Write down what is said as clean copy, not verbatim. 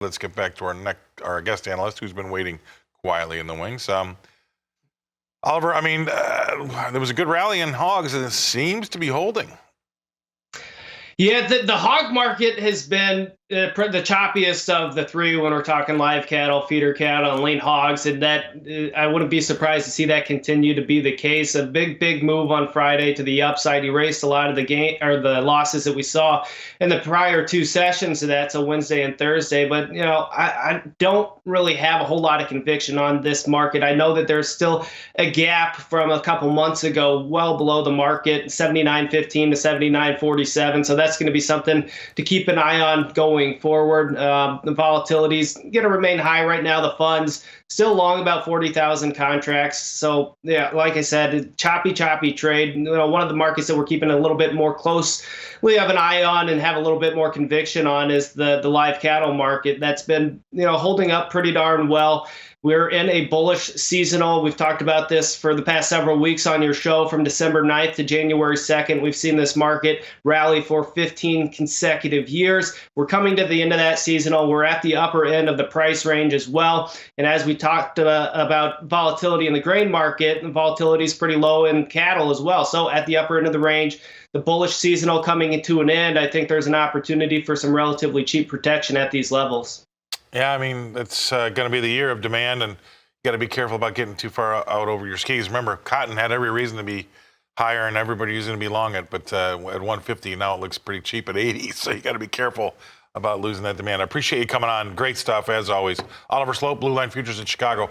Let's get back to our guest analyst who's been waiting quietly in the wings. Oliver, I mean, there was a good rally in hogs and it seems to be holding. Yeah, the hog market has been the choppiest of the three when we're talking live cattle, feeder cattle, and lean hogs, and that I wouldn't be surprised to see that continue to be the case. A big move on Friday to the upside, erased a lot of the gain or the losses that we saw in the prior two sessions of that, so Wednesday and Thursday. But I don't really have a whole lot of conviction on this market. I know that there's still a gap from a couple months ago, well below the market, 79.15 to 79.47. So that's going to be something to keep an eye on going forward. The volatility's going to remain high right now. The funds still long about 40,000 contracts. So yeah, like I said, choppy trade. One of the markets that we're keeping a little bit more closely of an eye on and have a little bit more conviction on is the live cattle market. That's been holding up pretty darn well. We're in a bullish seasonal. We've talked about this for the past several weeks on your show. From December 9th to January 2nd, we've seen this market rally for 15 consecutive years. We're coming to the end of that seasonal. We're at the upper end of the price range as well. And as we talked about volatility in the grain market, the volatility is pretty low in cattle as well. So at the upper end of the range, the bullish seasonal coming into an end, I think there's an opportunity for some relatively cheap protection at these levels. Yeah, I mean, it's going to be the year of demand, and you got to be careful about getting too far out over your skis. Remember, cotton had every reason to be higher, and everybody was going to be long it, but at 150 now it looks pretty cheap at 80. So you got to be careful about losing that demand. I appreciate you coming on. Great stuff as always. Oliver Sloup, Blue Line Futures in Chicago.